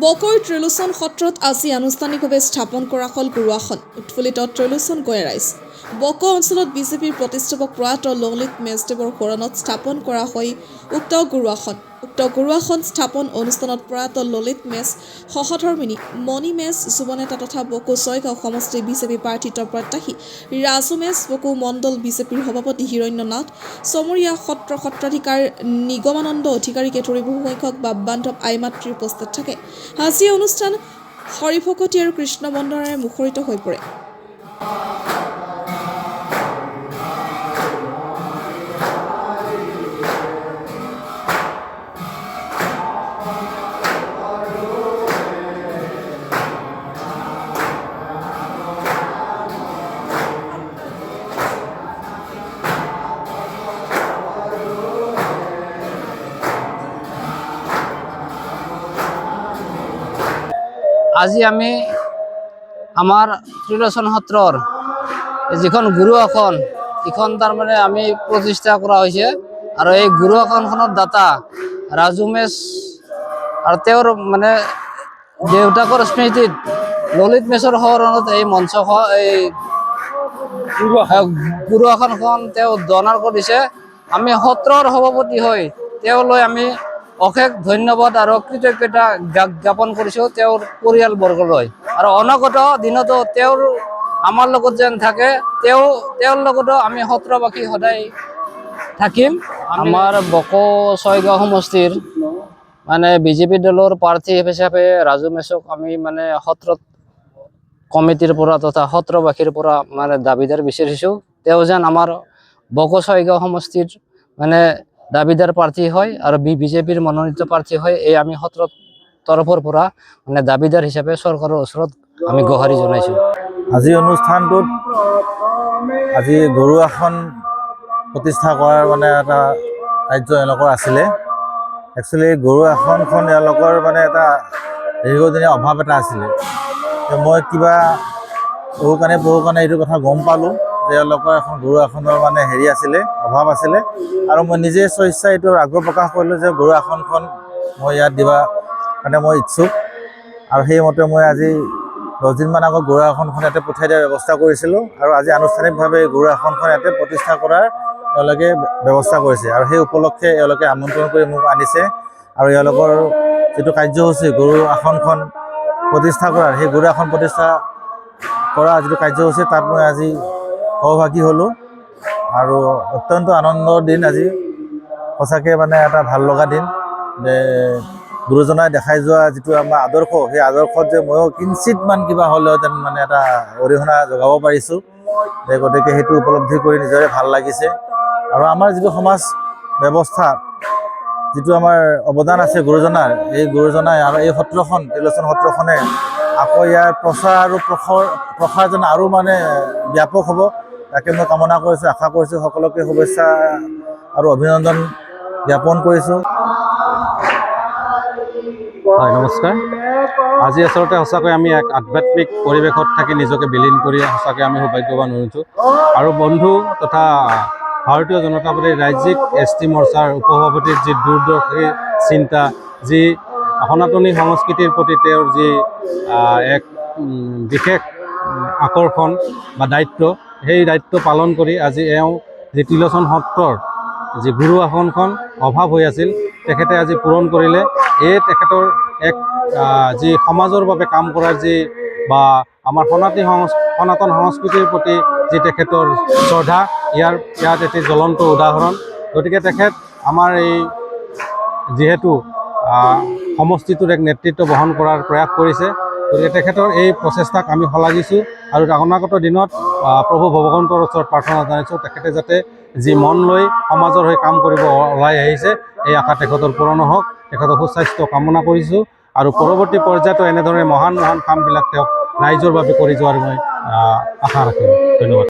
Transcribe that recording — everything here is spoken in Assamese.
বকৰ ত্ৰিলোচন সত্ৰত আজি আনুষ্ঠানিকভাৱে স্থাপন কৰা হ'ল গুৰুআসন। উৎফুল্লিত ত্ৰিলোচন গঞা ৰাইজ। বক অঞ্চলত বিজেপিৰ প্ৰতিষ্ঠাপক প্ৰয়াত ললিত মেছদেৱৰ সোঁৱৰণত স্থাপন কৰা হয় উক্ত গুৰুআসন। উক্ত গুৰুআসন স্থাপন অনুষ্ঠানত প্ৰয়াত ললিত মেছ সহধৰ্মিনী মণি মেছ যুৱনেতা তথা বকো ছয়গাঁও সমষ্টি বিজেপি প্ৰাৰ্থিত্বৰ প্ৰত্যাশী ৰাজু মেছ, বকো মণ্ডল বিজেপিৰ সভাপতি হিৰণ্য নাথ, চমৰীয়া সত্ৰাধিকাৰ নিগমানন্দ অধিকাৰীকে ধৰি বহু সংখ্যক বান্ধৱ আই মাতৃ উপস্থিত থাকে। আজি অনুষ্ঠান হৰিভকতি আৰু কৃষ্ণ বন্দনাৰে মুখৰিত হৈ পৰে। আজি আমি আমাৰ ত্ৰিলোচন সত্ৰৰ যিখন গুৰুআসন এইখন তাৰমানে আমি প্ৰতিষ্ঠা কৰা হৈছে আৰু এই গুৰুআসনখনৰ দাতা ৰাজু মেছ আৰু তেওঁৰ মানে দেউতাকৰ স্মৃতিত ললিত মেছৰ সোঁৱৰণত এই মঞ্চ এই গুৰুআসনখন তেওঁ ডনাৰ কৰিছে। আমি সত্ৰৰ সভাপতি হৈ তেওঁলৈ আমি অশেষ ধন্যবাদ আৰু কৃতজ্ঞতা জ্ঞাপন কৰিছোঁ তেওঁৰ পৰিয়ালবৰ্গলৈ। আৰু অনাগত দিনতো তেওঁৰ আমাৰ লগত যেন থাকে, তেওঁৰ লগতো আমি সত্ৰবাসী সদায় থাকিম। আমাৰ বকো ছয়গাঁও সমষ্টিৰ মানে বিজেপি দলৰ প্ৰাৰ্থী হিচাপে ৰাজু মেছক আমি মানে সত্ৰ কমিটিৰ পৰা তথা সত্ৰবাসীৰ পৰা মানে দাবীদাৰ বিচাৰিছোঁ। তেওঁ যেন আমাৰ বকো ছয়গাঁও সমষ্টিৰ মানে দাবীদাৰ প্ৰাৰ্থী হয় আৰু বিজেপিৰ মনোনীত প্ৰাৰ্থী হয়। এই আমি সত্ৰৰ তৰফৰ পৰা মানে দাবীদাৰ হিচাপে চৰকাৰৰ ওচৰত আমি গুহাৰি জনাইছোঁ। আজি অনুষ্ঠানটোত আজি গুৰুআসন প্ৰতিষ্ঠা কৰাৰ মানে এটা কাৰ্য এওঁলোকৰ আছিলে। একচুৱেলি গুৰুআসনখন এওঁলোকৰ মানে এটা দীৰ্ঘদিনীয়া অভাৱ এটা আছিলে। মই কিবা বহু কাৰণে এইটো কথা গম পালোঁ যে এওঁলোকৰ এখন গুৰুআসনৰ মানে আছিলে, অভাৱ আছিলে। আৰু মই নিজে স্বেচ্ছাই এইটো আগ্ৰহ প্ৰকাশ কৰিলোঁ যে গুৰুআসনখন মই ইয়াত দিবা কাৰণে মই ইচ্ছুক। আৰু সেইমতে মই আজি 10 দিনমান আগত গুৰুআসনখন ইয়াতে পঠিয়াই দিয়াৰ ব্যৱস্থা কৰিছিলোঁ আৰু আজি আনুষ্ঠানিকভাৱে গুৰুআসনখন ইয়াতে প্ৰতিষ্ঠা কৰাৰ এওঁলোকে ব্যৱস্থা কৰিছে। আৰু সেই উপলক্ষে এওঁলোকে আমন্ত্ৰণ কৰি মোক আনিছে আৰু এওঁলোকৰ যিটো কাৰ্যসূচী গুৰুআসনখন প্ৰতিষ্ঠা কৰাৰ, সেই গুৰুআসন প্ৰতিষ্ঠা কৰা যিটো কাৰ্যসূচী তাত মই আজি সহভাগী হ'লোঁ আৰু অত্যন্ত আনন্দৰ দিন আজি। সঁচাকৈ মানে এটা ভাল লগা দিন যে গুৰুজনাই দেখাই যোৱা যিটো আমাৰ আদৰ্শ, সেই আদৰ্শত যে ময়ো কিঞ্চিতমান কিবা হ'লেও যেন মানে এটা অৰিহণা যোগাব পাৰিছোঁ। গতিকে সেইটো উপলব্ধি কৰি নিজৰে ভাল লাগিছে। আৰু আমাৰ যিটো সমাজ ব্যৱস্থা, যিটো আমাৰ অৱদান আছে গুৰুজনাৰ, এই গুৰুজনাই আৰু এই সত্ৰখন ত্ৰিলোচন সত্ৰখনে আকৌ ইয়াৰ প্ৰচাৰ আৰু প্ৰসাৰ যেন আৰু মানে ব্যাপক হ'ব, তাকে মই কামনা কৰিছোঁ, আশা কৰিছোঁ। সকলোকে শুভেচ্ছা আৰু অভিনন্দন জ্ঞাপন কৰিছোঁ। হয়, নমস্কাৰ। আজি আচলতে সঁচাকৈ আমি এক আধ্যাত্মিক পৰিৱেশত থাকি নিজকে বিলীন কৰি সঁচাকৈ আমি সৌভাগ্যৱান হৈছোঁ। আৰু বন্ধু তথা ভাৰতীয় জনতা পাৰ্টীৰ ৰাজ্যিক ST মৰ্চাৰ উপসভাপতিৰ যি দূৰদৰ্শী চিন্তা, যি সনাতনী সংস্কৃতিৰ প্ৰতি তেওঁৰ যি এক বিশেষ আকৰ্ষণ বা দায়িত্ব, সেই দায়িত্ব পালন কৰি আজি এওঁ যি ত্ৰিলোচন সত্ৰৰ যি গুৰুআসনখন অভাৱ হৈ আছিল তেখেতে আজি পূৰণ কৰিলে। এই তেখেতৰ এক যি সমাজৰ বাবে কাম কৰাৰ যি বা আমাৰ সনাতন সংস্কৃতিৰ প্ৰতি যি তেখেতৰ শ্ৰদ্ধা, ইয়াত এটি জ্বলন্ত উদাহৰণ। গতিকে তেখেত আমাৰ এই যিহেতু সমষ্টিটোৰ এক নেতৃত্ব বহন কৰাৰ প্ৰয়াস কৰিছে, গতিকে তেখেতৰ এই প্ৰচেষ্টাক আমি শলাগিছোঁ আৰু অনাগত দিনত প্ৰভু ভগৱন্তৰ ওচৰত প্ৰাৰ্থনা জনাইছোঁ তেখেতে যাতে যি মন লৈ সমাজৰ হৈ কাম কৰিব ওলাই আহিছে, এই আশা তেখেতৰ পূৰণ হওক, তেখেতৰ সুস্বাস্থ্য কামনা কৰিছোঁ। আৰু পৰৱৰ্তী পৰ্যায়তো এনেদৰে মহান কামবিলাক তেওঁক ৰাইজৰ বাবে কৰি যোৱাৰ মই আশা ৰাখিলোঁ। ধন্যবাদ।